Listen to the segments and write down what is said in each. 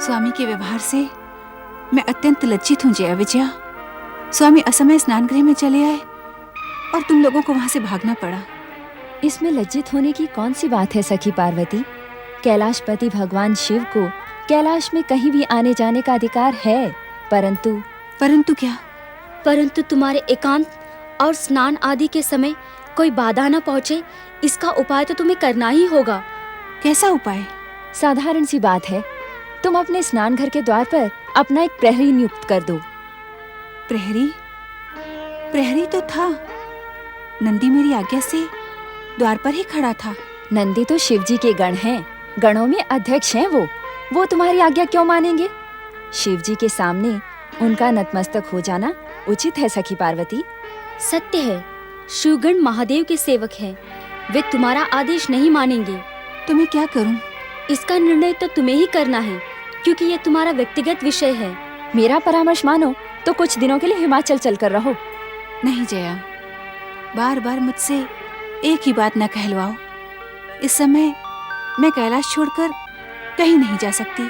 स्वामी के व्यवहार से मैं अत्यंत लज्जित हूँ जया विजया। स्वामी असमय स्नान गृह में चले आए और तुम लोगों को वहां से भागना पड़ा। इसमें लज्जित होने की कौन सी बात है सखी पार्वती? कैलाशपति भगवान शिव को कैलाश में कहीं भी आने जाने का अधिकार है, परंतु क्या? परंतु तुम्हारे एकांत और स्नान आदि के समय कोई बाधा न पहुंचे, इसका उपाय तो तुम्हें करना ही होगा। कैसा उपाय? साधारण सी बात है। तुम अपने स्नान घर के द्वार पर अपना एक प्रहरी नियुक्त कर दो। प्रहरी तो था। नंदी मेरी आज्ञा से द्वार पर ही खड़ा था। नंदी तो शिवजी के गण हैं, गणों में अध्यक्ष हैं वो तुम्हारी आज्ञा क्यों मानेंगे? शिवजी के सामने उनका नतमस्तक हो जाना उचित है सखी पार्वती। सत्य है, शिवगण महादेव के सेवक हैं, वे तुम्हारा आदेश नहीं मानेंगे। तो मैं क्या करूं? इसका निर्णय तो तुम्हें ही करना है, क्योंकि यह तुम्हारा व्यक्तिगत विषय है। मेरा परामर्श मानो तो कुछ दिनों के लिए हिमाचल चलकर रहो। नहीं जया, बार बार मुझसे एक ही बात न कहलवाओ। इस समय मैं कैलाश छोड़कर कहीं नहीं जा सकती।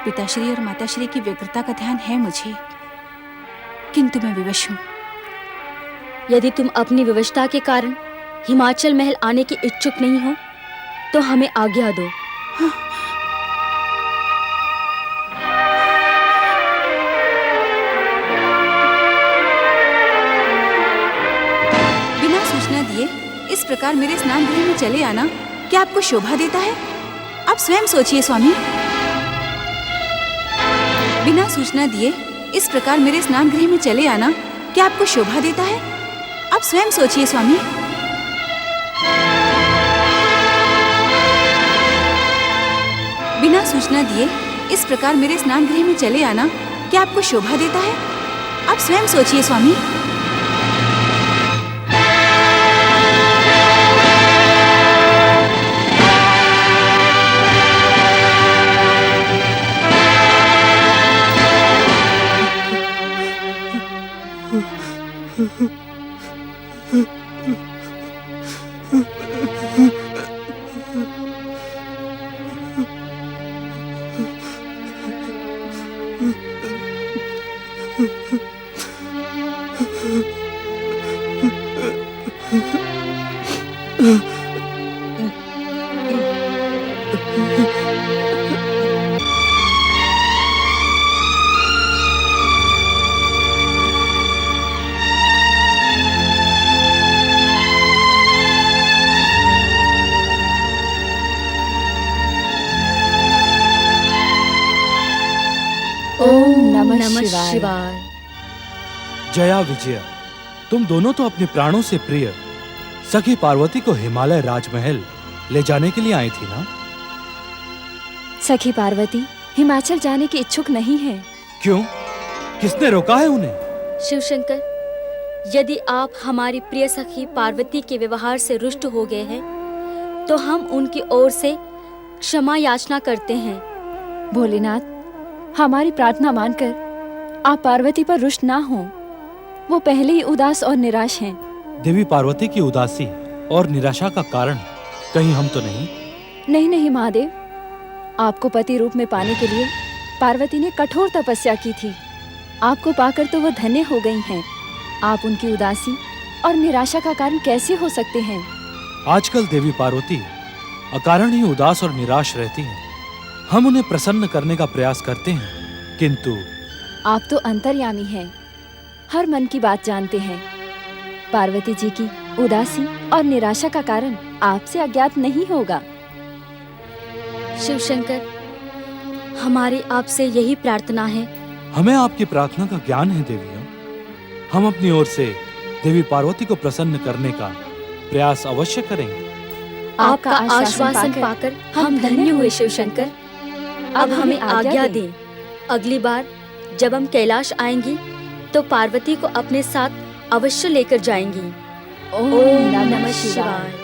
पिताश्री और माताश्री की व्यग्रता का ध्यान है मुझे, किंतु मैं विवश हूँ। यदि तुम अपनी विवशता के कारण हिमाचल महल आने की इच्छुक नहीं हो तो हमें आज्ञा दो। हाँ। बिना सूचना दिए इस प्रकार मेरे स्नान गृह में चले आना क्या आपको शोभा देता है? आप स्वयं सोचिए स्वामी। बिना सूचना दिए इस प्रकार मेरे स्नान गृह में चले आना क्या आपको शोभा देता है? आप स्वयं सोचिए स्वामी। बिना सूचना दिए इस प्रकार मेरे स्नान गृह में चले आना क्या आपको शोभा देता है? आप स्वयं सोचिए स्वामी। ओम नमः शिवाय। जया विजया, तुम दोनों तो अपने प्राणों से प्रिय सखी पार्वती को हिमालय राजमहल ले जाने के लिए आई थी ना? सखी पार्वती हिमाचल जाने की इच्छुक नहीं है। क्यों? किसने रोका है उन्हें? शिवशंकर, यदि आप हमारी प्रिय सखी पार्वती के व्यवहार से रुष्ट हो गए हैं तो हम उनकी ओर से क्षमा याचना करते हैं। भोलेनाथ, हमारी प्रार्थना मानकर आप पार्वती पर रुष्ट ना हो। वो पहले ही उदास और निराश हैं। देवी पार्वती की उदासी और निराशा का कारण कहीं हम तो नहीं? नहीं महादेव, आपको पति रूप में पाने के लिए पार्वती ने कठोर तपस्या की थी। आपको पाकर तो वो धन्य हो गई हैं। आप उनकी उदासी और निराशा का कारण कैसे हो सकते हैं? आजकल देवी पार्वती अकारण ही उदास और निराश रहती हैं। हम उन्हें प्रसन्न करने का प्रयास करते हैं, किंतु आप तो अंतर्यामी हैं, हर मन की बात जानते हैं। पार्वती जी की उदासी और निराशा का कारण आपसे अज्ञात नहीं होगा। शिवशंकर, हमारी आपसे यही प्रार्थना है। हमें आपकी प्रार्थना का ज्ञान है देवियों। हम अपनी ओर से देवी पार्वती को प्रसन्न करने का प्रयास अवश्य करेंगे। आपका आश्वासन पाकर हम धन्य हुए शिवशंकर। अब हमें आज्ञा दें। अगली बार जब हम कैलाश आएंगी तो पार्वती को अपने साथ अवश्य लेकर जाएंगी। ओम नमः शिवाय।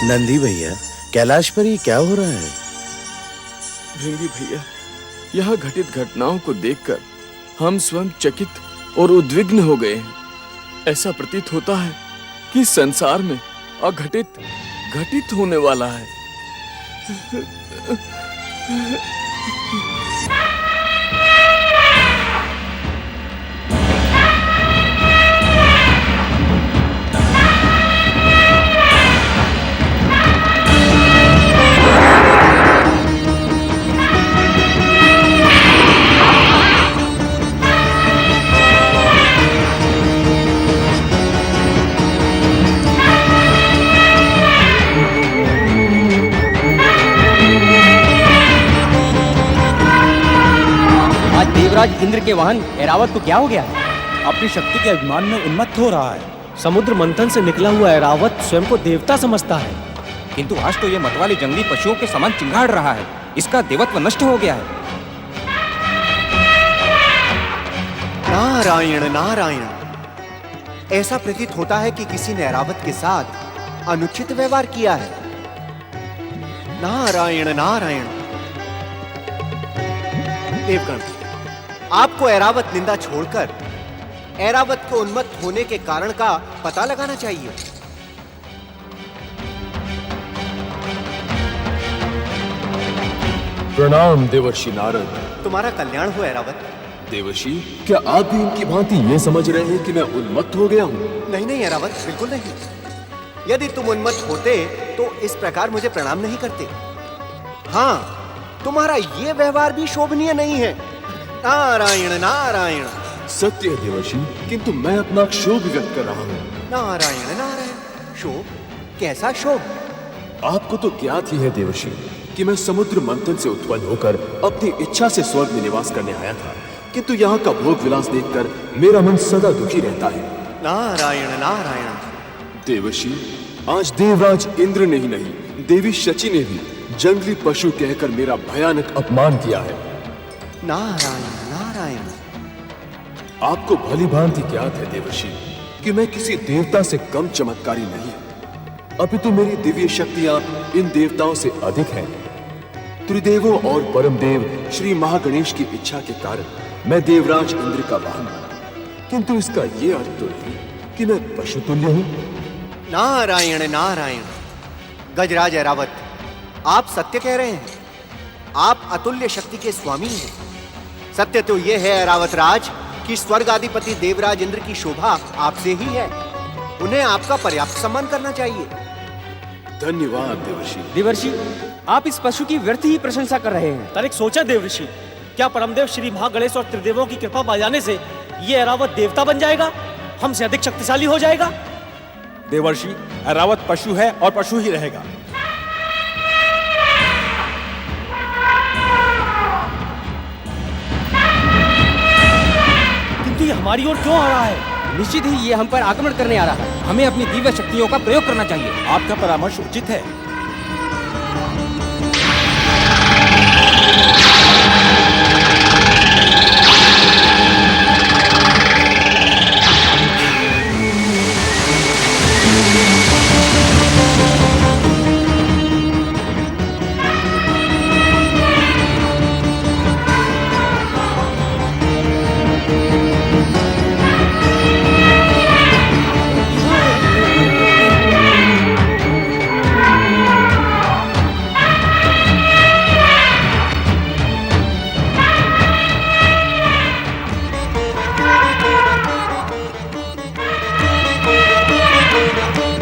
नंदी भैया, कैलाश पर ये क्या हो रहा है? भृंगी भैया, यहाँ घटित घटनाओं को देखकर हम स्वयं चकित और उद्विग्न हो गए हैं। ऐसा प्रतीत होता है कि संसार में अघटित घटित होने वाला है। देवराज इंद्र के वाहन ऐरावत को क्या हो गया? अपनी शक्ति के अभिमान में उन्मत्त हो रहा है। समुद्र मंथन से निकला हुआ ऐरावत स्वयं को देवता समझता है, किंतु आज तो ये मतवाली जंगली पशुओं के समान चिंगाड़ रहा है। इसका देवत्व नष्ट हो गया है। नारायण नारायण, ऐसा प्रतीत होता है कि किसी ने ऐरावत के साथ अनुचित व्यवहार किया है। नारायण नारायण। देवगण, आपको ऐरावत निंदा छोड़कर ऐरावत को उन्मत्त होने के कारण का पता लगाना चाहिए। प्रणाम देवर्षि नारद। तुम्हारा कल्याण हो ऐरावत। देवर्षि, क्या आप भी इनकी भांति ये समझ रहे हैं कि मैं उन्मत्त हो गया हूँ? नहीं नहीं ऐरावत, बिल्कुल नहीं। यदि तुम उन्मत्त होते तो इस प्रकार मुझे प्रणाम नहीं करते। हाँ, तुम्हारा ये व्यवहार भी शोभनीय नहीं है। नारायण नारायण। सत्य है देवर्षि, किंतु मैं अपना क्षोभ व्यक्त कर रहा हूँ। नारायण नारायण। शोभ? कैसा शोभ? आपको तो ज्ञात ही है देवर्षि कि मैं समुद्र मंथन से उत्पन्न होकर अपनी इच्छा से स्वर्ग में निवास करने आया था, किंतु यहाँ का भोग विलास देखकर मेरा मन सदा दुखी रहता है। नारायण नारायण। देवर्षि, आज देवराज इंद्र ने ही नहीं, देवी शची ने भी जंगली पशु कहकर मेरा भयानक अपमान किया है। नारायण नारायण। आपको भली भांति ज्ञात है देवर्षि कि मैं किसी देवता से कम चमत्कारी नहीं, अपितु मेरी दिव्य शक्तियां इन देवताओं से अधिक हैं। त्रिदेवों और परम देव श्री महागणेश की इच्छा के कारण मैं देवराज इंद्र का वाहन बना, किंतु इसका ये अर्थ तो नहीं कि मैं पशु तुल्य हूं। नारायण नारायण। गजराज ऐरावत, आप सत्य कह रहे हैं। आप अतुल्य शक्ति के स्वामी हैं। सत्य तो यह है ऐरावत राज कि स्वर्गाधिपति देवराज इंद्र की शोभा आपसे ही है। उन्हें आपका पर्याप्त सम्मान करना चाहिए। धन्यवाद देवर्षि। देवर्षि, आप इस पशु की व्यर्थ ही प्रशंसा कर रहे हैं। तनिक सोचा देवर्षि, क्या परमदेव श्री महागणेश और त्रिदेवों की कृपा पा जाने से ये ऐरावत देवता बन जाएगा, हमसे अधिक शक्तिशाली हो जाएगा? देवर्षि, ऐरावत पशु है और पशु ही रहेगा। किंतु ये हमारी ओर क्यों आ रहा है? निश्चित ही ये हम पर आक्रमण करने आ रहा है। हमें अपनी दिव्य शक्तियों का प्रयोग करना चाहिए। आपका परामर्श उचित है।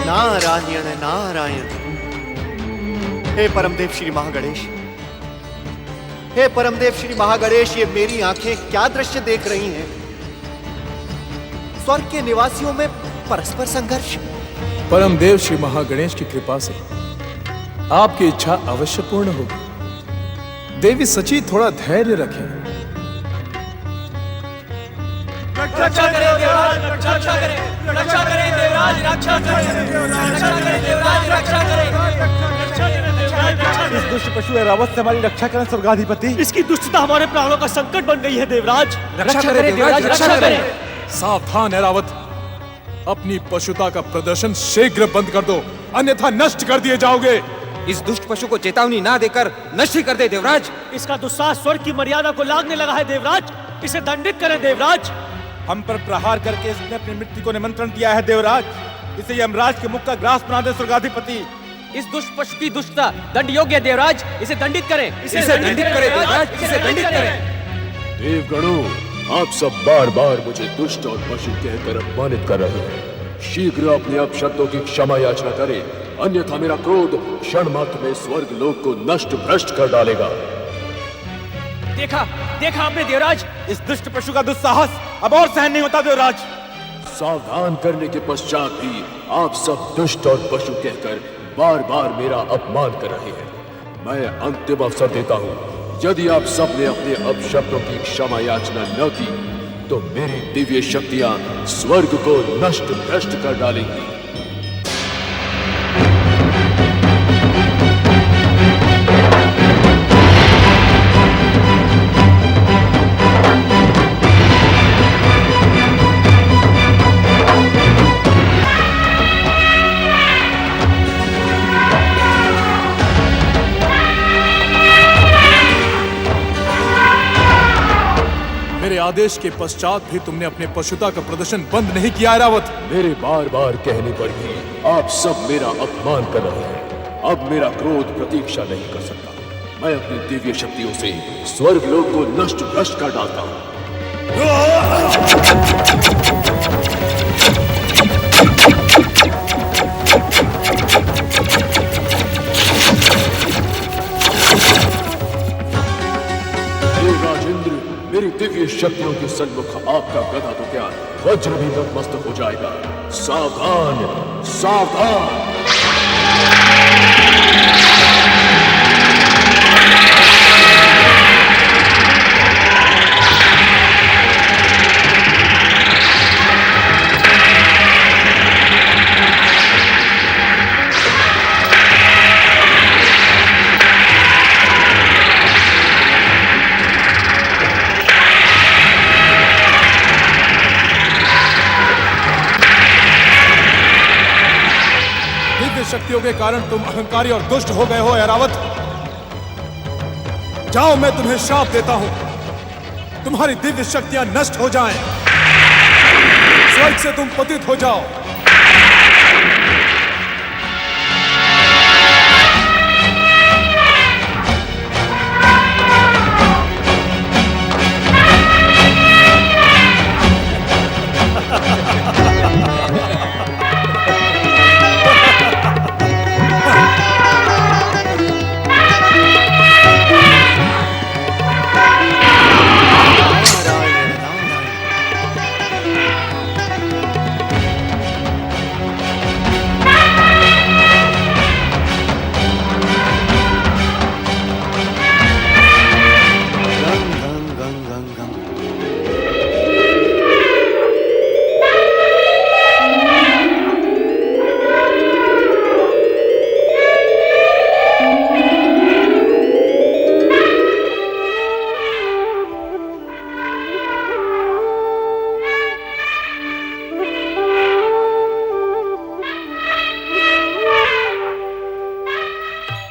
नारायण नारायण। हे परमदेव श्री महागणेश, हे परमदेव श्री महागणेश, ये मेरी आंखें क्या दृश्य देख रही हैं? स्वर्ग के निवासियों में परस्पर संघर्ष। परमदेव श्री महागणेश की कृपा से आपकी इच्छा अवश्य पूर्ण होगी। देवी सची, थोड़ा धैर्य रखें। रक्षा करें देवराज, रक्षा करें, रक्षा करें देवराज, रक्षा करें, रक्षा करें देवराज, रक्षा करें, रक्षा करें देवराज। इस दुष्ट पशु ऐरावत से हमारी रक्षा करें स्वर्गाधिपति। इसकी दुष्टता हमारे प्राणों का संकट बन गई है देवराज। रक्षा करें देवराज, रक्षा करें। सावधान ऐरावत, अपनी पशुता का प्रदर्शन शीघ्र बंद कर दो, अन्यथा नष्ट कर दिए जाओगे। इस दुष्ट पशु को चेतावनी ना देकर नष्ट ही कर दे देवराज। इसका दुस्साहस स्वर्ग की मर्यादा को लांघने लगा है देवराज, इसे दंडित करें देवराज। हम पर प्रहार करके इसने अपनी मृत्यु को निमंत्रण दिया है देवराज। इसे यमराज के मुख का ग्रास बना दे स्वर्गाधिपति। इस दुष्ट पशु की दुष्टता दंड योग्य है देवराज, इसे दंडित करें। इसे दंडित करें देवराज, इसे दंडित करें। देवगणों, आप सब बार बार मुझे दुष्ट और पशु कहकर अपमानित कर रहे हैं। शीघ्र अपने अपशब्दों की क्षमा याचना करें, अन्यथा मेरा क्रोध क्षण मात्र में स्वर्ग लोक को नष्ट भ्रष्ट कर डालेगा। देखा आपने देवराज, इस दुष्ट पशु का दुस्साहस अब और सहन नहीं होता देवराज। सावधान करने के पश्चात भी आप सब दुष्ट और पशु कहकर बार बार मेरा अपमान कर रहे हैं। मैं अंतिम अवसर देता हूँ, यदि आप सब ने अपने अपशब्दों की क्षमा याचना न की तो मेरी दिव्य शक्तियां स्वर्ग को नष्ट भ्रष्ट कर डालेंगी। मेरे आदेश के पश्चात भी तुमने अपने पशुता का प्रदर्शन बंद नहीं किया ऐरावत। मेरे बार बार कहने पर भी आप सब मेरा अपमान कर रहे हैं। अब मेरा क्रोध प्रतीक्षा नहीं कर सकता। मैं अपनी दिव्य शक्तियों से स्वर्ग लोक को नष्ट भ्रष्ट कर डालता हूँ। राजेंद्र, मेरी दिव्य शक्तियों के सन्मुख आपका गदा तो क्या वज्र भी नतमस्तक हो जाएगा। सावधान, सावधान। शक्तियों के कारण तुम अहंकारी और दुष्ट हो गए हो ऐरावत। जाओ, मैं तुम्हें श्राप देता हूं, तुम्हारी दिव्य शक्तियां नष्ट हो जाएं, स्वर्ग से तुम पतित हो जाओ।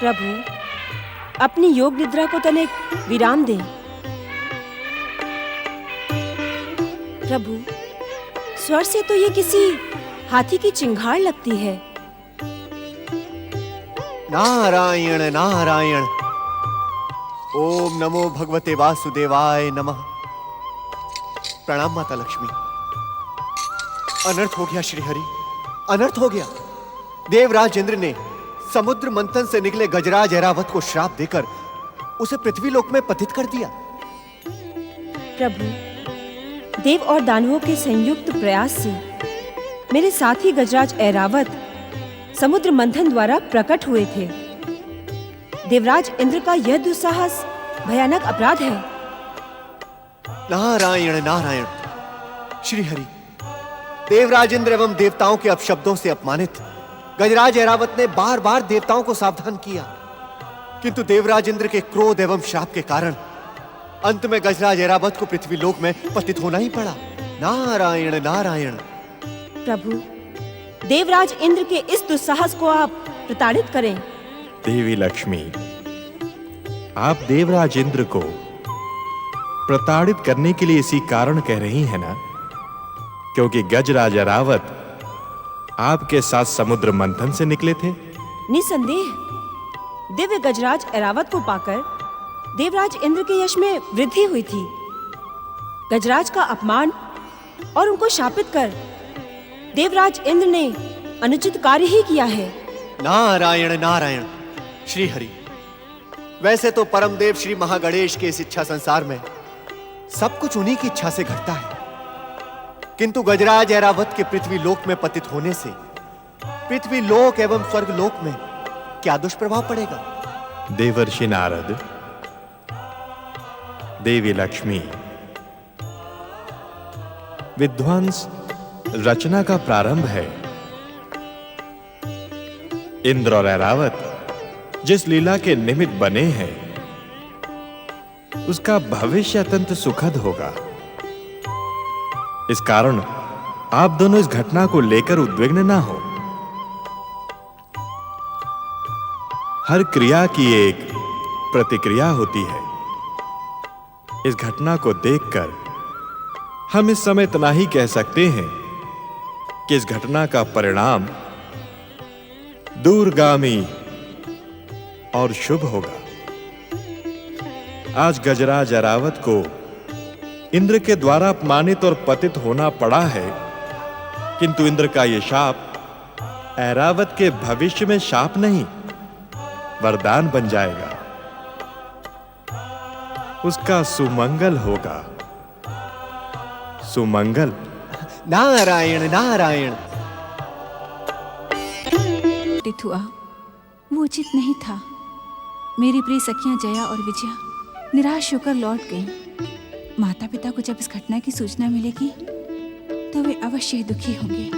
प्रभु, अपनी योग निद्रा को तनिक विराम दें। प्रभु, स्वर से तो ये किसी हाथी की चिंगाड़ लगती है। नारायण नारायण। ओम नमो भगवते वासुदेवाय नमः। प्रणाम माता लक्ष्मी। अनर्थ हो गया श्रीहरि, अनर्थ हो गया। देवराज इंद्र ने समुद्र मंथन से निकले गजराज ऐरावत को श्राप देकर उसे पृथ्वी लोक में पतित कर दिया। प्रभु, देव और दानवों के संयुक्त प्रयास से मेरे साथी गजराज ऐरावत समुद्र मंथन द्वारा प्रकट हुए थे। देवराज इंद्र का यह दुस्साहस भयानक अपराध है। नारायण नारायण। श्रीहरि, देवराज इंद्र एवं देवताओं के अपशब्दों से अपमानित गजराज ऐरावत ने बार बार देवताओं को सावधान किया, किंतु देवराज इंद्र के क्रोध एवं श्राप के कारण अंत में गजराज ऐरावत को पृथ्वी लोक में पतित होना ही पड़ा। नारायण नारायण। प्रभु, देवराज इंद्र के इस दुस्साहस को आप प्रताड़ित करें। देवी लक्ष्मी, आप देवराज इंद्र को प्रताड़ित करने के लिए इसी कारण कह रही हैं ना, क्योंकि गजराज ऐरावत आपके साथ समुद्र मंथन से निकले थे। निसंदेह दिव्य गजराज ऐरावत को पाकर देवराज इंद्र के यश में वृद्धि हुई थी। गजराज का अपमान और उनको शापित कर देवराज इंद्र ने अनुचित कार्य ही किया है। नारायण नारायण श्री हरि। वैसे तो परमदेव श्री महागणेश के इस इच्छा संसार में सब कुछ उन्हीं की इच्छा से घटता है, किंतु गजराज ऐरावत के पृथ्वी लोक में पतित होने से पृथ्वी लोक एवं स्वर्ग लोक में क्या दुष्प्रभाव पड़ेगा? देवर्षि नारद, देवी लक्ष्मी, विध्वंस रचना का प्रारंभ है। इंद्र और ऐरावत जिस लीला के निमित्त बने हैं उसका भविष्य अत्यंत सुखद होगा। इस कारण आप दोनों इस घटना को लेकर उद्विग्न ना हो। हर क्रिया की एक प्रतिक्रिया होती है। इस घटना को देखकर हम इस समय इतना ही कह सकते हैं कि इस घटना का परिणाम दूरगामी और शुभ होगा। आज गजराज ऐरावत को इंद्र के द्वारा अपमानित और पतित होना पड़ा है, किंतु इंद्र का यह शाप ऐरावत के भविष्य में शाप नहीं, वरदान बन जाएगा। उसका सुमंगल होगा। सुमंगल। नारायण नारायण। हुआ वो उचित नहीं था। मेरी प्रिय सखियां जया और विजया निराश होकर लौट गईं। माता पिता को जब इस घटना की सूचना मिलेगी तो वे अवश्य ही दुखी होंगे।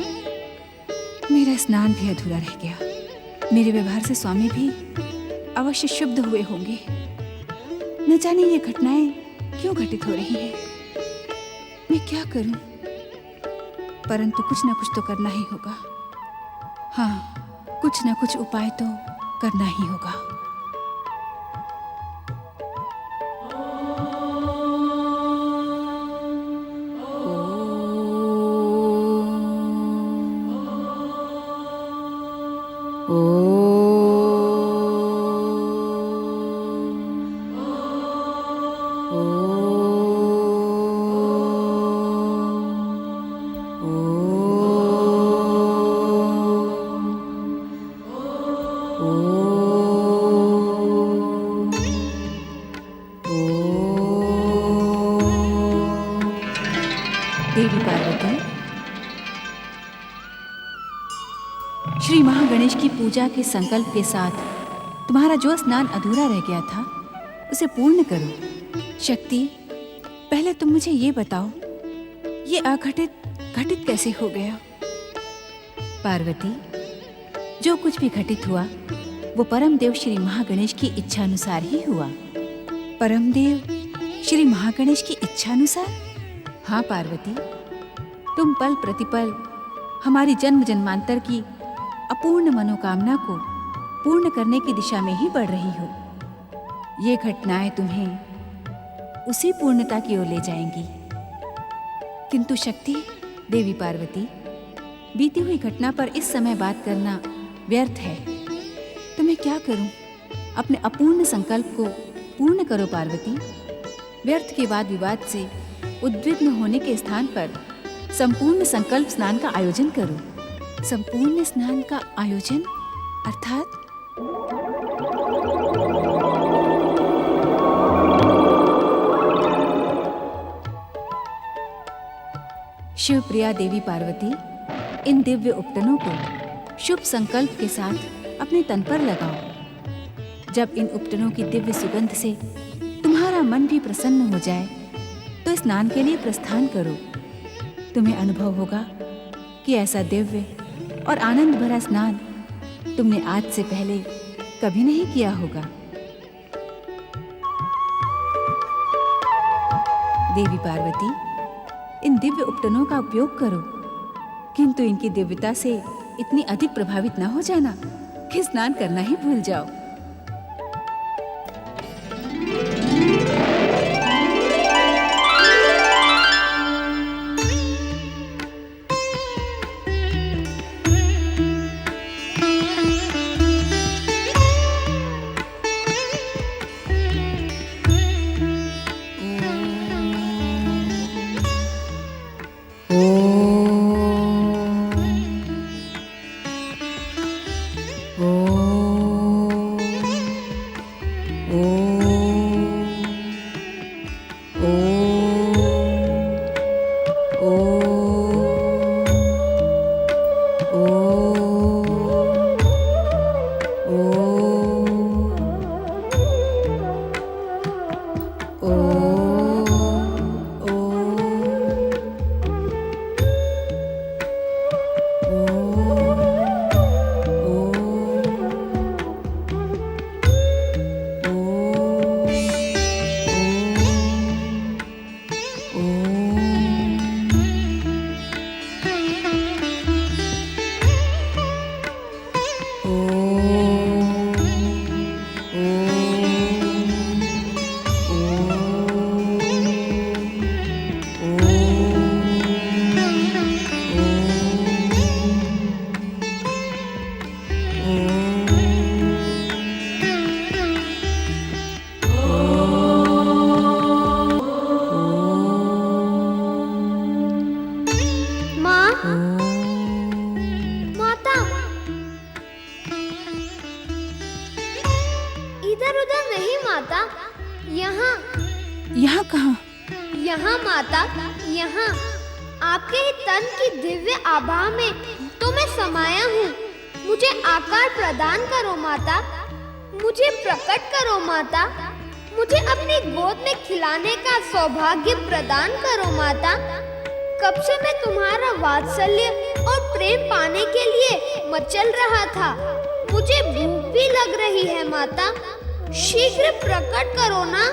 मेरा स्नान भी अधूरा रह गया। मेरे व्यवहार से स्वामी भी अवश्य शुद्ध हुए होंगे। न जाने ये घटनाएं क्यों घटित हो रही हैं। मैं क्या करूं? परंतु कुछ न कुछ तो करना ही होगा। हाँ, कुछ न कुछ उपाय तो करना ही होगा। देवी पार्वती, श्री महागणेश की पूजा के संकल्प के साथ तुम्हारा जो स्नान अधूरा रह गया था उसे पूर्ण करो। शक्ति, पहले तुम मुझे ये बताओ, ये अघटित घटित कैसे हो गया? पार्वती, जो कुछ भी घटित हुआ वो परमदेव श्री महागणेश की इच्छा अनुसार ही हुआ। परमदेव श्री महागणेश की इच्छा अनुसार? हाँ पार्वती, तुम पल प्रतिपल हमारी जन्म जन्मांतर की अपूर्ण मनोकामना को पूर्ण करने की दिशा में ही बढ़ रही हो। ये घटनाएं तुम्हें उसी पूर्णता की ओर ले जाएंगी। किंतु शक्ति, देवी पार्वती, बीती हुई घटना पर इस समय बात करना व्यर्थ है। तो मैं क्या करूं? अपने अपूर्ण संकल्प को पूर्ण करो पार्वती। व्यर्थ के वाद विवाद से उद्विग्न होने के स्थान पर संपूर्ण संकल्प स्नान का आयोजन करो। संपूर्ण स्नान का आयोजन अर्थात? शिवप्रिया देवी पार्वती, इन दिव्य उपटनों को शुभ संकल्प के साथ अपने तन पर लगाओ। जब इन उपटनों की दिव्य सुगंध से तुम्हारा मन भी प्रसन्न हो जाए तो स्नान के लिए प्रस्थान करो। तुम्हें अनुभव होगा कि ऐसा दिव्य और आनंद भरा स्नान तुमने आज से पहले कभी नहीं किया होगा। देवी पार्वती, इन दिव्य उपटनों का उपयोग करो। किंतु इनकी दिव्यता से इतनी अधिक प्रभावित न हो जाना कि स्नान करना ही भूल जाओ। यहाँ कहाँ? यहाँ माता, यहाँ आपके ही तन की दिव्य आभा में तो मैं समाया हूँ। मुझे आकार प्रदान करो माता, मुझे प्रकट करो माता, मुझे अपनी गोद में खिलाने का सौभाग्य प्रदान करो माता। कब से मैं तुम्हारा वात्सल्य और प्रेम पाने के लिए मचल रहा था। मुझे भूख भी लग रही है माता, शीघ्र प्रकट करो ना।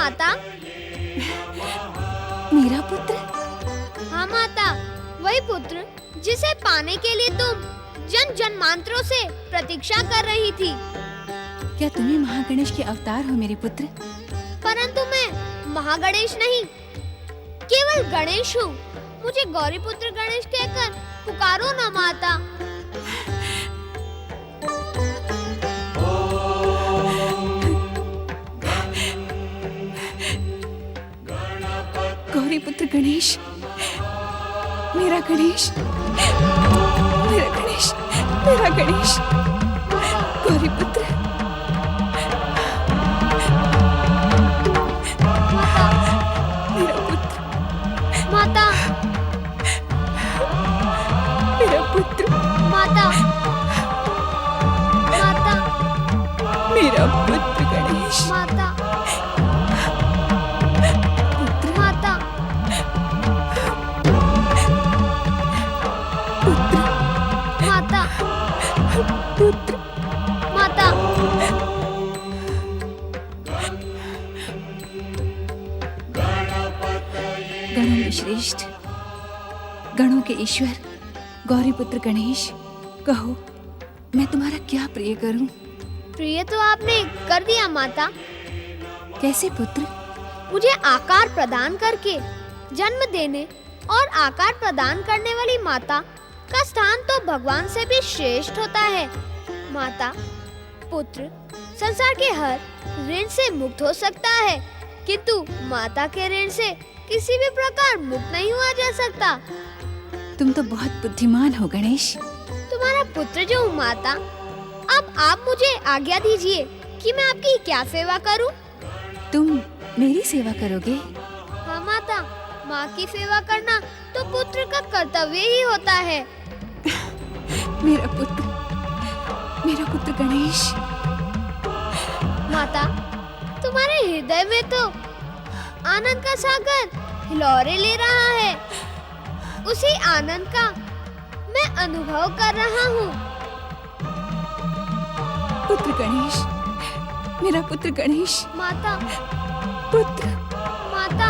माता? मेरा पुत्र? हाँ माता, वही पुत्र जिसे पाने के लिए तुम जन जन्मांतरों से प्रतीक्षा कर रही थी। क्या तुम्हें महागणेश के अवतार हो मेरे पुत्र? परंतु मैं महागणेश नहीं, केवल गणेश हूँ। मुझे गौरी पुत्र गणेश कहकर पुकारो ना माता। गौरी पुत्र गणेश, मेरा गणेश, मेरा गणेश, मेरा गणेश, गौरी पुत्र। मेरा पुत्र, माता, मेरा पुत्र, माता, माता, मेरा पुत्र गणेश, माता, माता, माता, पुत्र, माता। गणों में श्रेष्ठ, गणों के ईश्वर, गौरी पुत्र गणेश, कहो मैं तुम्हारा क्या प्रिय करूं? प्रिय तो आपने कर दिया माता। कैसे पुत्र? मुझे आकार प्रदान करके जन्म देने और आकार प्रदान करने वाली माता का स्थान तो भगवान से भी श्रेष्ठ होता है। माता, पुत्र संसार के हर ऋण से मुक्त हो सकता है, किंतु माता के ऋण से किसी भी प्रकार मुक्त नहीं हुआ जा सकता। तुम तो बहुत बुद्धिमान हो गणेश। तुम्हारा पुत्र जो हूँ माता, अब आप मुझे आज्ञा दीजिए कि मैं आपकी क्या सेवा करूँ? तुम मेरी सेवा करोगे? हाँ माता, माँ की सेवा करना तो पुत्र का कर्तव्य ही होता है। मेरा पुत्र, मेरा पुत्र गणेश। माता, तुम्हारे हृदय में तो आनंद का सागर हिलोरे ले रहा है। उसी आनंद का मैं अनुभव कर रहा हूँ। पुत्र गणेश, मेरा पुत्र गणेश। माता, पुत्र, माता,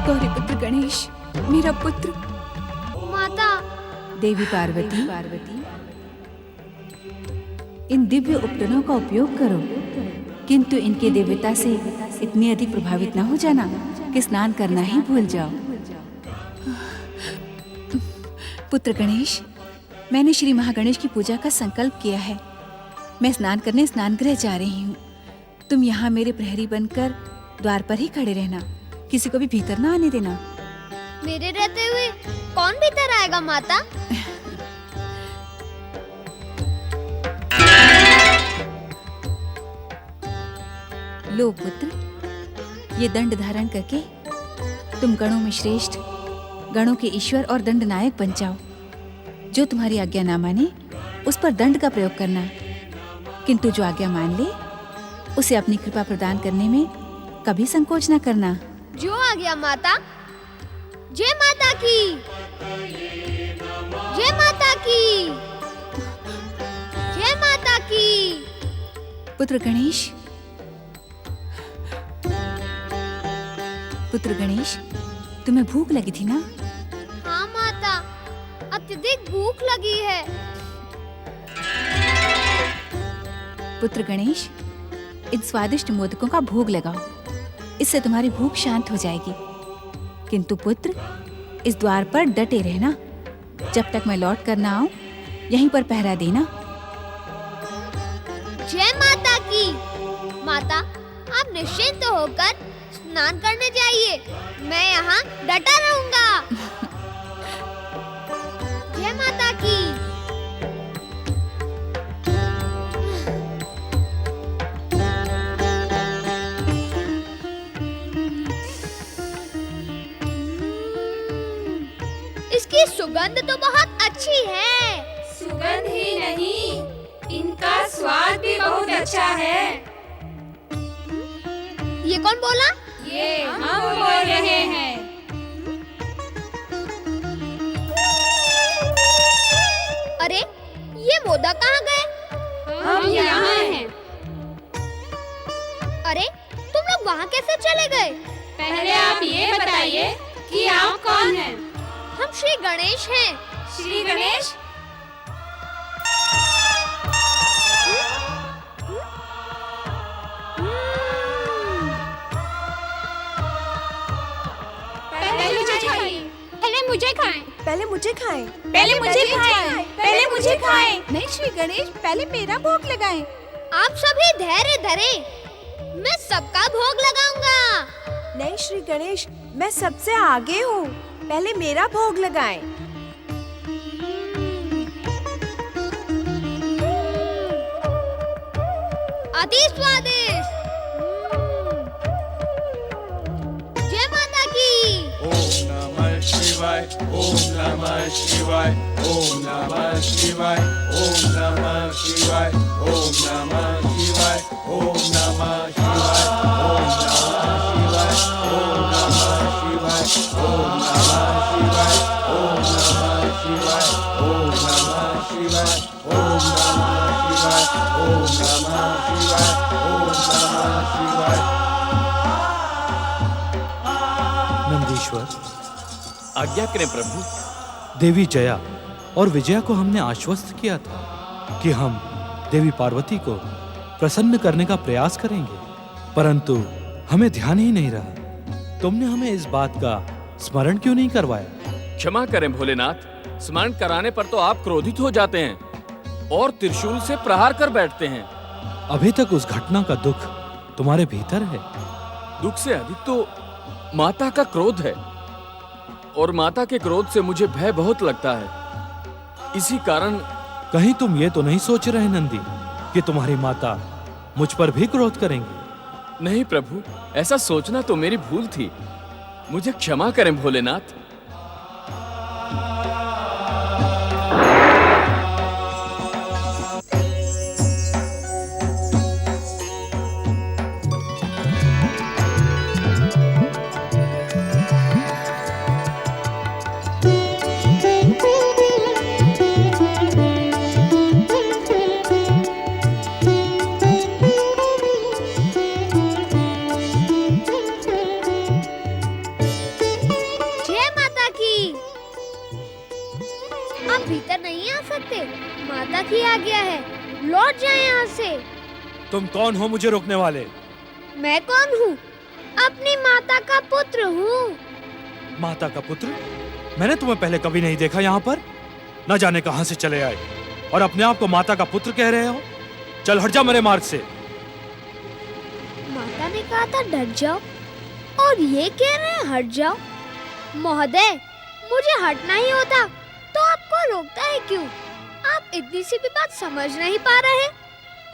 गौरी पुत्र गणेश, मेरा पुत्र। माता। देवी पार्वती, इन दिव्य उपकरणों का उपयोग करो, किंतु इनके दिव्यता से इतनी अधिक प्रभावित न हो जाना कि स्नान करना ही भूल जाओ। पुत्र गणेश, मैंने श्री महागणेश की पूजा का संकल्प किया है। मैं स्नान करने स्नानगृह जा रही हूँ। तुम यहाँ मेरे प्रहरी बनकर द्वार पर ही खड़े रहना, किसी को भी भीतर ना आने देना। मेरे रहते हुए कौन भीतर आएगा माता? लो पुत्र, ये दंड धारण करके तुम गणों में श्रेष्ठ, गणों के ईश्वर और दंड नायक बन जाओ। जो तुम्हारी आज्ञा ना माने उस पर दंड का प्रयोग करना, किंतु जो आज्ञा मान ले उसे अपनी कृपा प्रदान करने में कभी संकोच न करना। जो आज्ञा माता। जय माता की, जय माता की, जय माता की। पुत्र गणेश, पुत्र गणेश, तुम्हें भूख लगी थी ना? हाँ माता, अत्यधिक भूख लगी है। पुत्र गणेश, इन स्वादिष्ट मोदकों का भोग लगाओ, इससे तुम्हारी भूख शांत हो जाएगी। किंतु पुत्र, इस द्वार पर डटे रहना, जब तक मैं लौट कर ना आऊं, यहीं पर पहरा देना। जय माता की। माता, आप निश्चिंत होकर स्नान करने जाइए, मैं यहाँ डटा रहूंगा। जय माता की। इसकी सुगंध तो बहुत अच्छी है। सुगंध ही नहीं, इनका स्वाद भी बहुत अच्छा है। ये कौन बोला? ये हम बोल रहे हैं। अरे, ये मोदक कहाँ गए? हम यहाँ हैं। चले गए? पहले आप ये बताइए कि आप कौन हैं? हम श्री गणेश हैं। श्री गणेश? पहले मुझे खाएं। पहले मुझे खाएं। पहले मुझे खाएं। पहले मुझे खाएं। पहले मुझे खाएं। नहीं श्री गणेश, पहले मेरा भोग लगाएं। आप सभी धैर्य धरें, मैं सबका भोग लगाऊंगा। नहीं श्री गणेश, मैं सबसे आगे हूँ, पहले मेरा भोग लगाएं। अति स्वादिष्ट। जय माता की। ओम नमः शिवाय, ओम नमः शिवाय, ओम नमः शिवाय, ओम नमः शिवाय, ओम नमः शिवाय, ओम नमः शिवाय, ओम नमः शिवाय, ओम नमः शिवाय, ओम नमः शिवाय, ओम नमः शिवाय, ओम नमः शिवाय, ओम नमः शिवाय, ओम नमः शिवाय, ओम नमः शिवाय। नंदीश्वर, आज्ञा करें प्रभु। देवी जया और विजया को हमने आश्वस्त किया था कि हम देवी पार्वती को प्रसन्न करने का प्रयास करेंगे, परंतु हमें ध्यान ही नहीं रहा। तुमने हमें इस बात का स्मरण क्यों नहीं करवाया? क्षमा करें भोलेनाथ, स्मरण कराने पर तो आप क्रोधित हो जाते हैं और त्रिशूल से प्रहार कर बैठते हैं। अभी तक उस घटना का दुख तुम्हारे भीतर है। दुख से अधिक तो माता का क्रोध है, और माता के क्रोध से मुझे भय बहुत लगता है। इसी कारण कहीं तुम ये तो नहीं सोच रहे नंदी कि तुम्हारी माता मुझ पर भी क्रोध करेंगी? नहीं प्रभु, ऐसा सोचना तो मेरी भूल थी, मुझे क्षमा करें भोलेनाथ। माता की आज्ञा है, लौट जाए यहाँ से। तुम कौन हो मुझे रोकने वाले? मैं कौन हूँ? अपनी माता का पुत्र हूँ। माता का पुत्र? मैंने तुम्हें पहले कभी नहीं देखा यहाँ पर। न जाने कहाँ से चले आए और अपने आप को माता का पुत्र कह रहे हो। चल हट जा मेरे मार्ग से। माता ने कहा था डट जाओ और ये कह रहे हैं हट जाओ। महोदय, मुझे हटना ही होता तो आपको रोकता है क्यों? आप इतनी सी भी बात समझ नहीं पा रहे।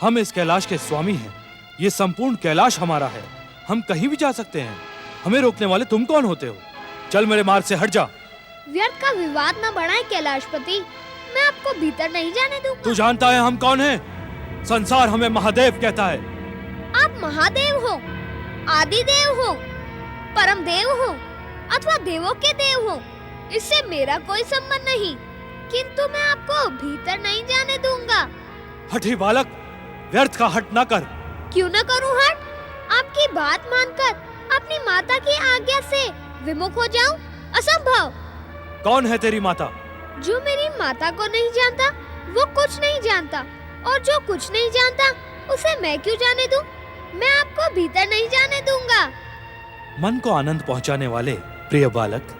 हम इस कैलाश के स्वामी हैं। ये संपूर्ण कैलाश हमारा है। हम कहीं भी जा सकते हैं। हमें रोकने वाले तुम कौन होते हो? चल मेरे मार्ग से हट जा। व्यर्थ का विवाद न बढ़ाएं कैलाशपति, मैं आपको भीतर नहीं जाने दूंगा। तू जानता है हम कौन हैं? संसार हमें महादेव कहता है। आप महादेव हो, आदि देव हो, परम देव हो अथवा देवों के देव हो, इससे मेरा कोई संबंध नहीं, किंतु मैं आपको भीतर नहीं जाने दूंगा। हठी बालक, व्यर्थ का हट न कर। क्यों न करूं हट? आपकी बात मानकर अपनी माता की आज्ञा से विमुख हो जाऊं? असंभव। कौन है तेरी माता? जो मेरी माता को नहीं जानता वो कुछ नहीं जानता, और जो कुछ नहीं जानता उसे मैं क्यों जाने दूं? मैं आपको भीतर नहीं जाने दूंगा। मन को आनंद पहुंचाने वाले प्रिय बालक।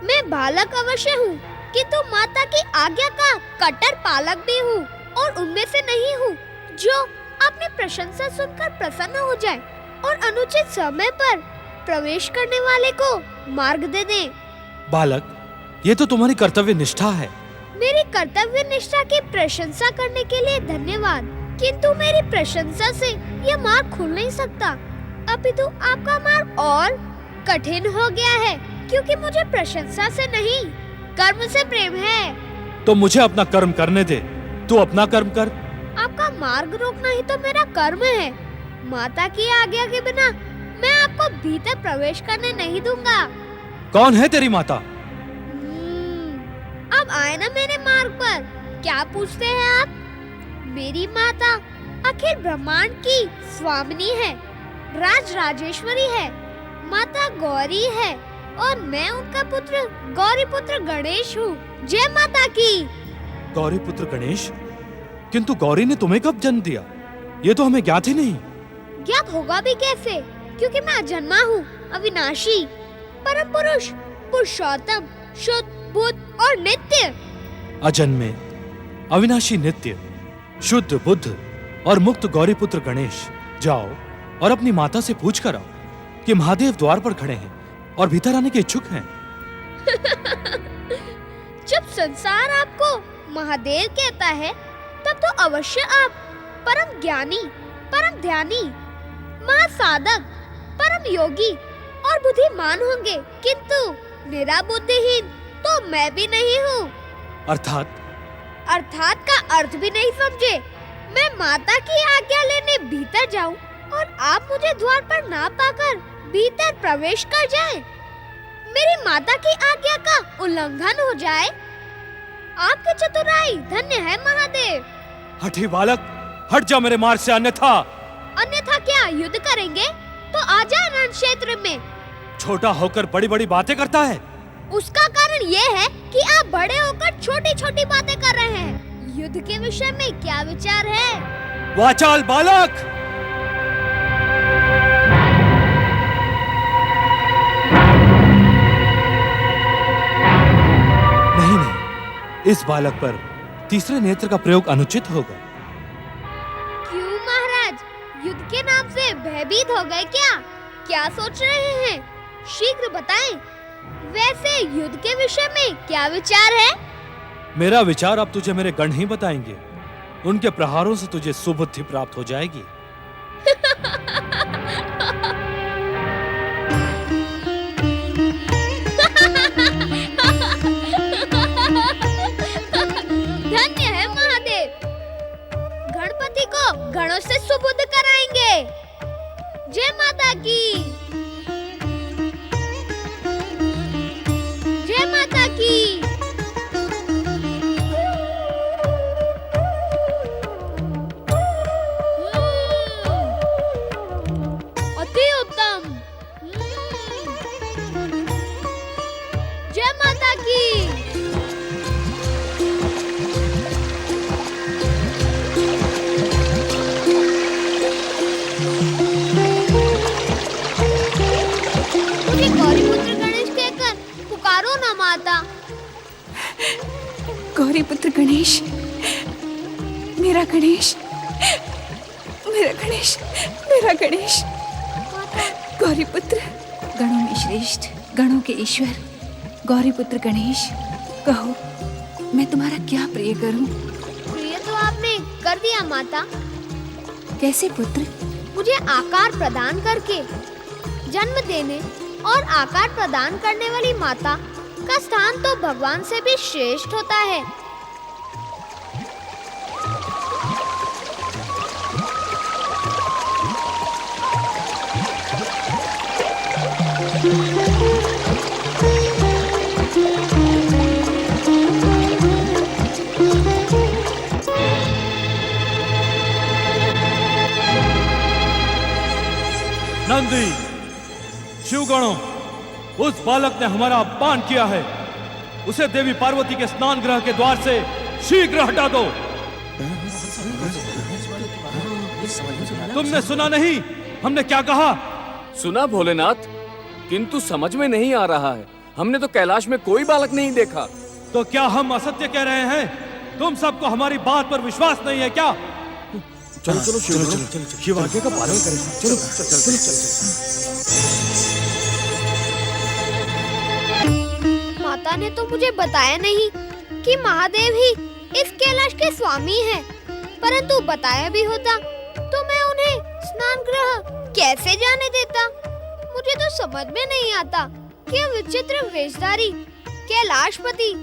मैं बालक अवश्य हूँ, किंतु माता की आज्ञा का कट्टर पालक भी हूँ, और उनमें से नहीं हूँ जो अपनी प्रशंसा सुनकर प्रसन्न हो जाए और अनुचित समय पर प्रवेश करने वाले को मार्ग दे दे। बालक, ये तो तुम्हारी कर्तव्य निष्ठा है। मेरी कर्तव्य निष्ठा की प्रशंसा करने के लिए धन्यवाद, किंतु मेरी प्रशंसा से यह मार्ग खुल नहीं सकता, अपितु आपका मार्ग और कठिन हो गया है, क्योंकि मुझे प्रशंसा से नहीं कर्म से प्रेम है। तो मुझे अपना कर्म करने दे। तू अपना कर्म कर। आपका मार्ग रोकना ही तो मेरा कर्म है। माता की आज्ञा के बिना मैं आपको भीतर प्रवेश करने नहीं दूंगा। कौन है तेरी माता? अब आए ना मेरे मार्ग पर। क्या पूछते हैं आप? मेरी माता अखिल ब्रह्मांड की स्वामिनी है, राज राजेश्वरी है, माता गौरी है और मैं उनका पुत्र गौरी पुत्र गणेश हूँ। जय माता की। गौरी पुत्र गणेश? किंतु गौरी ने तुम्हें कब जन्म दिया? ये तो हमें ज्ञात ही नहीं। ज्ञात होगा भी कैसे, क्योंकि मैं अजन्मा हूँ, अविनाशी, परम पुरुष, पुरुषोत्तम, शुद्ध, बुद्ध और नित्य। अजन्मे, अविनाशी, नित्य, शुद्ध, बुद्ध और मुक्त गौरी पुत्र गणेश, जाओ और अपनी माता से पूछ कर आओ कि महादेव द्वार पर खड़े हैं और भीतर आने के इच्छुक हैं। जब संसार आपको महादेव कहता है, तब तो अवश्य आप परम ज्ञानी, परम ध्यानी, महासाधक, परम योगी और बुद्धिमान होंगे, किंतु मेरा बुद्धिहीन तो मैं भी नहीं हूँ। अर्थात का अर्थ भी नहीं समझे। मैं माता की आज्ञा लेने भीतर जाऊं और आप मुझे द्वार पर ना पाकर भीतर प्रवेश कर जाएं। मेरी माता की आज्ञा का उल्लंघन हो जाए। आपकी चतुराई धन्य है महादेव। हठी बालक, हट जा मेरे मार्ग से, अन्यथा क्या युद्ध करेंगे? तो आ जाए रण क्षेत्र में। छोटा होकर बड़ी बड़ी बातें करता है। उसका कारण ये है कि आप बड़े होकर छोटी छोटी बातें कर रहे हैं। युद्ध के विषय में क्या विचार है? वाचाल बालक! नहीं, इस बालक पर तीसरे नेत्र का प्रयोग अनुचित होगा। क्यों महाराज, युद्ध के नाम से भयभीत हो गए क्या? क्या सोच रहे हैं? शीघ्र बताएं। वैसे युद्ध के विषय में क्या विचार है? मेरा विचार अब तुझे मेरे गण ही बताएंगे। उनके प्रहारों से तुझे सुबुद्धि प्राप्त हो जाएगी। धन्य है महादेव, गणपति को गणों से सुबुद्ध कराएंगे। जय माता की। जय माता की। अति उत्तम। जय माता की। मुझे गौरी पुत्र गणेश कहकर पुकारो ना माता। गौरी पुत्र गणेश, मेरा गणेश, मेरा गणेश, मेरा गणेश। गौरी पुत्र, गणों में श्रेष्ठ, गणों के ईश्वर, गौरी पुत्र गणेश, कहो मैं तुम्हारा क्या प्रिय करूं? प्रिय तो आपने कर दिया माता। कैसे पुत्र? मुझे आकार प्रदान करके। जन्म देने और आकार प्रदान करने वाली माता का स्थान तो भगवान से भी श्रेष्ठ होता है। नंदी, शिवगणों, उस बालक ने हमारा अपमान किया है। उसे देवी पार्वती के स्नान गृह के द्वार से शीघ्र हटा दो। तुमने सुना नहीं हमने क्या कहा? सुना भोलेनाथ, किंतु समझ में नहीं आ रहा है। हमने तो कैलाश में कोई बालक नहीं देखा। तो क्या हम असत्य कह रहे हैं? तुम सबको हमारी बात पर विश्वास नहीं है क्या? चलो चलो शिव आज्ञा का पालन करें। चलो चलो माता ने तो मुझे बताया नहीं कि महादेव ही इस कैलाश के स्वामी हैं। परंतु बताया भी होता तो मैं उन्हें स्नान गृह कैसे जाने देता। मुझे तो समझ में नहीं आता कि विचित्र वेशधारी कैलाशपति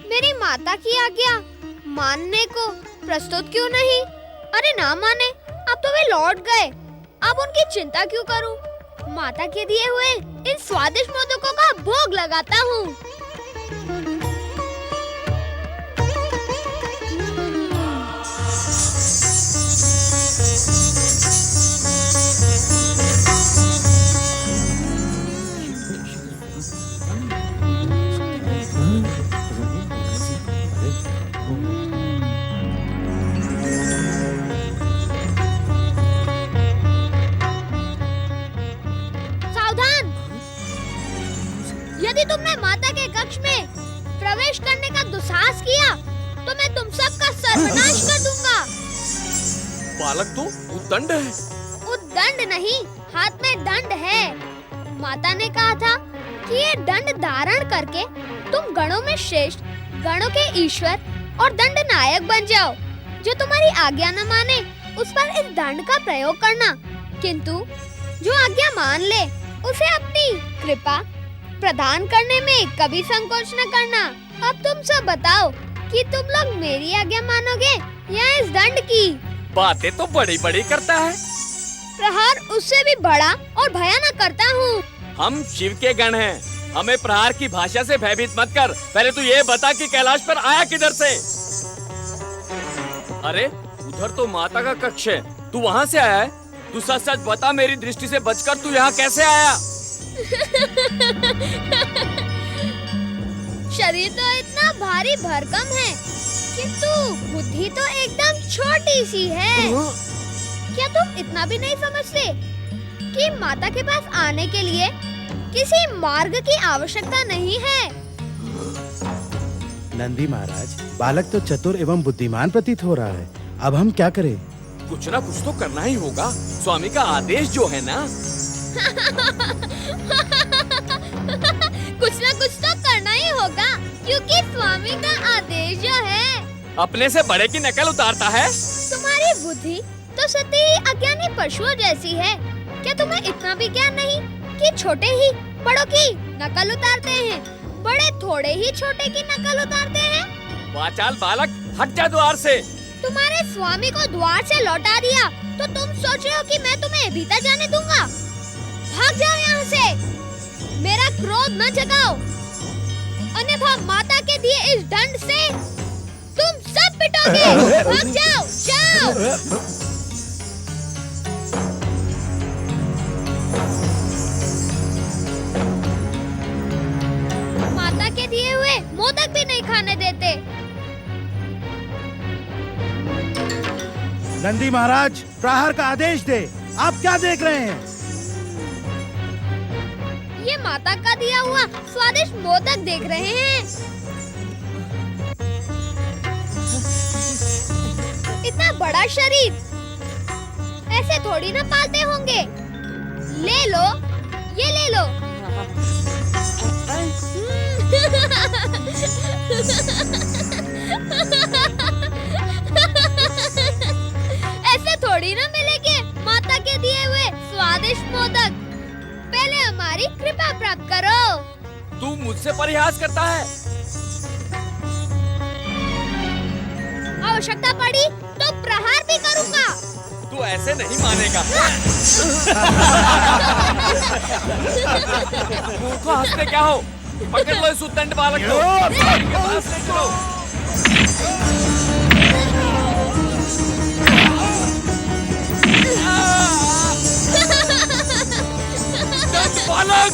मेरी माता की आज्ञा मानने को प्रस्तुत क्यों नहीं? अरे ना माने, अब तो वे लौट गए। अब उनकी चिंता क्यों करूं? माता के दिए हुए इन स्वादिष्ट मोदकों का भोग लगाता हूँ। सर्वनाश कर दूंगा। बालक तो उद्दंड है। उद्दंड नहीं, हाथ में दंड है। माता ने कहा था कि ये दंड धारण करके तुम गणों में श्रेष्ठ, गणों के ईश्वर और दंड नायक बन जाओ। जो तुम्हारी आज्ञा न माने उस पर इस दंड का प्रयोग करना, किंतु जो आज्ञा मान ले उसे अपनी कृपा प्रदान करने में कभी संकोच न करना। अब तुम सब बताओ कि तुम लोग मेरी आज्ञा मानोगे या इस दंड की? बातें तो बड़ी बड़ी करता है। प्रहार उससे भी बड़ा और भयानक करता हूँ। हम शिव के गण हैं। हमें प्रहार की भाषा से भयभीत मत कर। पहले तू ये बता कि कैलाश पर आया किधर से? अरे उधर तो माता का कक्ष है, तू वहाँ से आया है? तू सच सच बता, मेरी दृष्टि से बचकर तू यहाँ कैसे आया? शरीर तो इतना भारी भरकम है, किंतु बुद्धि तो एकदम छोटी सी है। क्या तुम इतना भी नहीं समझते कि माता के पास आने के लिए किसी मार्ग की आवश्यकता नहीं है? नंदी महाराज, बालक तो चतुर एवं बुद्धिमान प्रतीत हो रहा है। अब हम क्या करें? कुछ ना कुछ तो करना ही होगा। स्वामी का आदेश जो है ना। कुछ ना कुछ तो करना ही होगा, क्योंकि स्वामी का आदेश जो है। अपने से बड़े की नकल उतारता है। तुम्हारी बुद्धि तो सती ही अज्ञानी पशुओं जैसी है। क्या तुम्हें इतना भी ज्ञान नहीं कि छोटे ही बड़ों की नकल उतारते हैं, बड़े थोड़े ही छोटे की नकल उतारते हैं? वाचाल बालक, हट जा द्वार से। तुम्हारे स्वामी को द्वार से लौटा दिया तो तुम सोच रहे हो कि मैं तुम्हें भीतर जाने दूंगा? भाग जाओ यहाँ से, मेरा क्रोध न जगाओ, अन्यथा माता के दिए इस दंड से तुम सब पिटोगे। भाग जाओ, जाओ। माता के दिए हुए मोदक भी नहीं खाने देते। नंदी महाराज, प्रहार का आदेश दे। आप क्या देख रहे हैं? ये माता का दिया हुआ स्वादिष्ट मोदक देख रहे हैं। इतना बड़ा शरीर ऐसे थोड़ी ना पालते होंगे। ले लो, ये ले लो। ऐसे थोड़ी ना मिलेंगे माता के दिए हुए स्वादिष्ट मोदक। पहले हमारी कृपा प्राप्त करो। तू मुझसे परिहास करता है। आवश्यकता पड़ी तो प्रहार भी करूंगा। तू ऐसे नहीं मानेगा। मूर्खो, हंसते क्या हो? पकड़ लो इस उद्दंड बालक को। इनके पास ले चलो। बालक!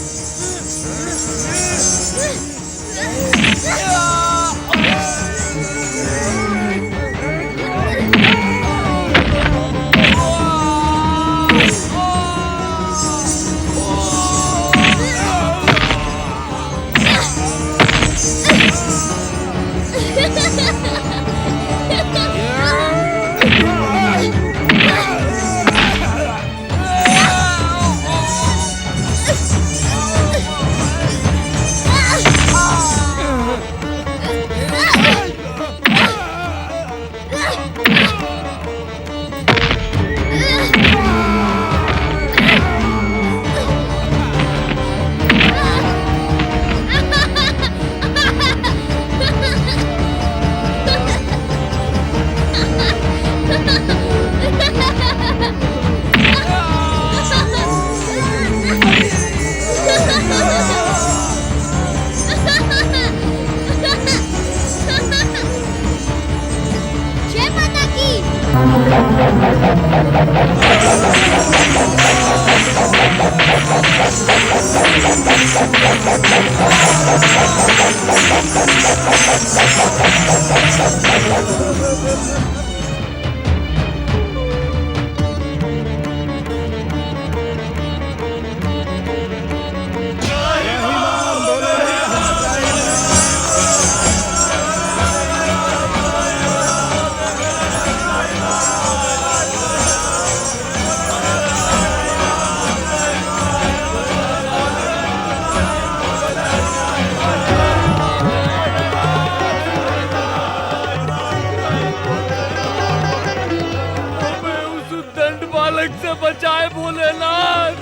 से बचाए भोलेनाथ।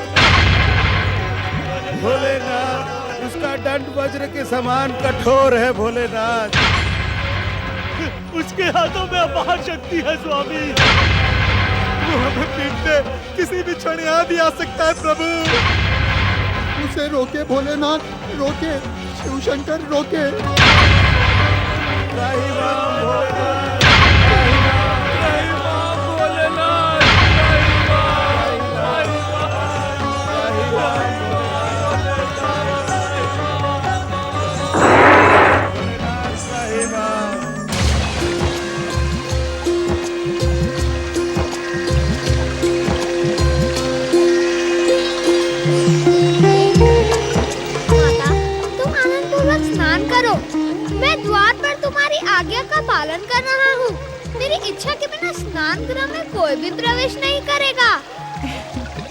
भोलेनाथ, उसका दंड वज्र के समान कठोर है भोलेनाथ। उसके हाथों में अपार शक्ति है स्वामी। वो हमें पीटने किसी भी क्षण यहाँ भी आ सकता है प्रभु। उसे रोके भोलेनाथ, रोके शिव शंकर, रोके। आज्ञा का पालन कर रहा हूँ। मेरी इच्छा के बिना स्नान गृह में कोई भी प्रवेश नहीं करेगा।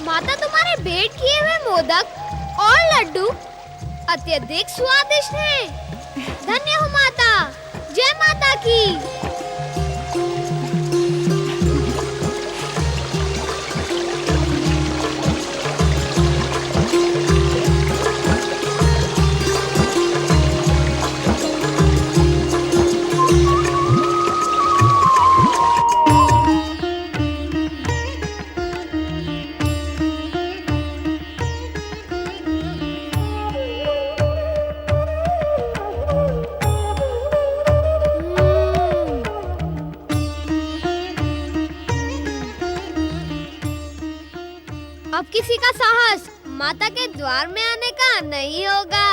माता, तुम्हारे भेंट किए हुए मोदक और लड्डू अत्यधिक स्वादिष्ट हैं। धन्य हो माता। जय माता की। अब किसी का साहस माता के द्वार में आने का नहीं होगा।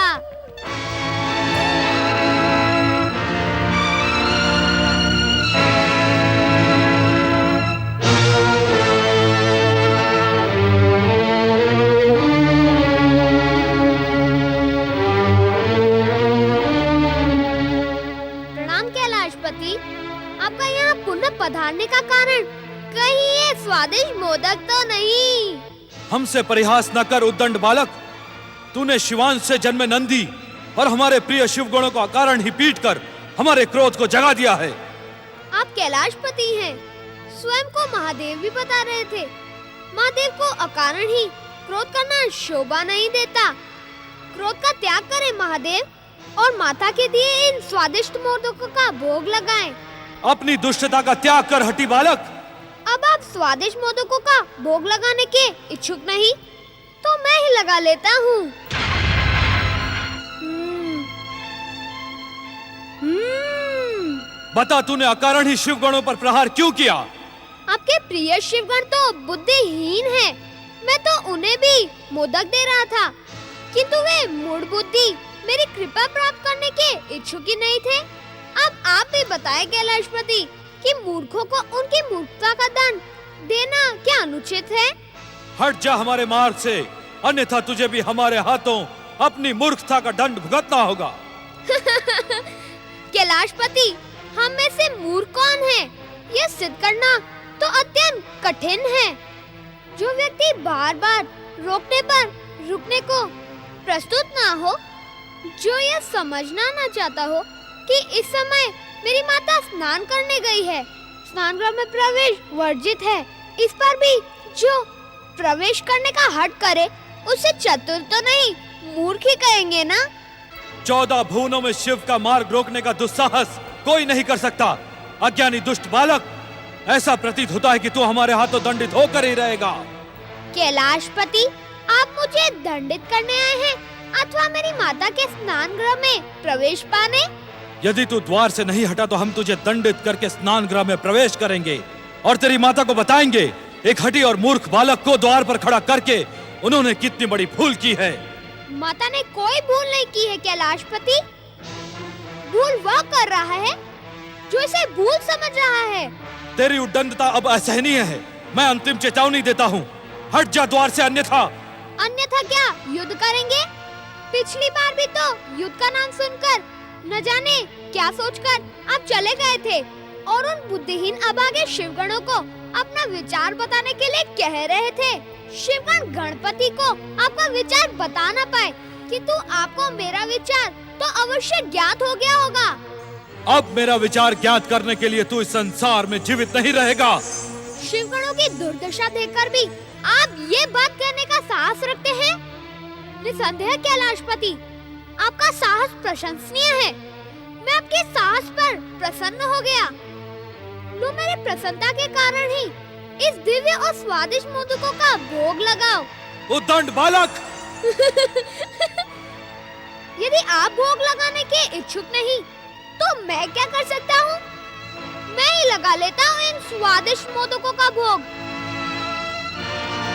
प्रणाम कैलाशपति। आपका यहाँ पुनः पधारने का कारण कहीं ये स्वादिष्ट मोदक तो नहीं? हमसे परिहास न कर उद्दंड बालक। तूने शिवांश से जन्मे नंदी और हमारे प्रिय शिव गणों को अकारण ही पीट कर हमारे क्रोध को जगा दिया है। आप कैलाशपति हैं। स्वयं को महादेव भी बता रहे थे। महादेव को अकारण ही क्रोध करना शोभा नहीं देता। क्रोध का त्याग करें महादेव और माता के दिए इन स्वादिष्ट मोदकों का भोग लगाएं। अपनी दुष्टता का त्याग कर हटी बालक। अब आप स्वादिष्ट मोदकों का भोग लगाने के इच्छुक नहीं तो मैं ही लगा लेता हूँ। बता, तूने अकारण ही शिवगणों पर प्रहार क्यों किया? आपके प्रिय शिवगण तो बुद्धिहीन हैं। मैं तो उन्हें भी मोदक दे रहा था, किंतु वे मूढ़ बुद्धि मेरी कृपा प्राप्त करने के इच्छुक ही नहीं थे। अब आप भी बताएं कैलाशपति कि मूर्खों को उनकी मूर्खता का दंड देना क्या अनुचित है? हट जा हमारे मार्ग से, अन्यथा तुझे भी हमारे हाथों अपनी मूर्खता का दंड भुगतना होगा। कैलाशपति, हम में से मूर्ख कौन है, यह सिद्ध करना तो अत्यंत कठिन है। जो व्यक्ति बार बार रोकने पर रुकने को प्रस्तुत ना हो, जो यह समझना न चाहता हो कि इस समय मेरी माता स्नान करने गई है, स्नान गृह में प्रवेश वर्जित है, इस पर भी जो प्रवेश करने का हट करे उसे चतुर तो नहीं मूर्ख ही कहेंगे ना। 14 भुवनों में शिव का मार्ग रोकने का दुस्साहस कोई नहीं कर सकता। अज्ञानी दुष्ट बालक, ऐसा प्रतीत होता है कि तू हमारे हाथों दंडित होकर ही रहेगा। कैलाशपति, आप मुझे दंडित करने आए हैं अथवा मेरी माता के स्नान गृह में प्रवेश पाने? यदि तू द्वार से नहीं हटा तो हम तुझे दंडित करके स्नान गृह में प्रवेश करेंगे और तेरी माता को बताएंगे एक हठी और मूर्ख बालक को द्वार पर खड़ा करके उन्होंने कितनी बड़ी भूल की है। माता ने कोई भूल नहीं की है कैलाशपति। भूल वह कर रहा है जो इसे भूल समझ रहा है। तेरी उद्दंडता अब असहनीय है। मैं अंतिम चेतावनी देता हूँ, हट जा द्वार से, अन्यथा। अन्यथा क्या युद्ध करेंगे? पिछली बार भी तो युद्ध का नाम सुनकर न जाने क्या सोचकर आप चले गए थे और उन बुद्धिहीन अभागे शिवगणों को अपना विचार बताने के लिए कह रहे थे। शिवगण गणपति को आपका विचार बता न पाए, किंतु आपको मेरा विचार तो अवश्य ज्ञात हो गया होगा। अब मेरा विचार ज्ञात करने के लिए तू इस संसार में जीवित नहीं रहेगा। शिवगणों की दुर्दशा देखकर भी आप ये बात कहने का साहस रखते हैं? निसंदेह कैलाशपति, आपका साहस प्रशंसनीय है। मैं आपके साहस पर प्रसन्न हो गया। लो, मेरी प्रसन्नता के कारण ही इस दिव्य और स्वादिष्ट मोदकों का भोग लगाओ। उद्दंड बालक! यदि आप भोग लगाने के इच्छुक नहीं, तो मैं क्या कर सकता हूँ? मैं ही लगा लेता हूँ इन स्वादिष्ट मोदकों का भोग।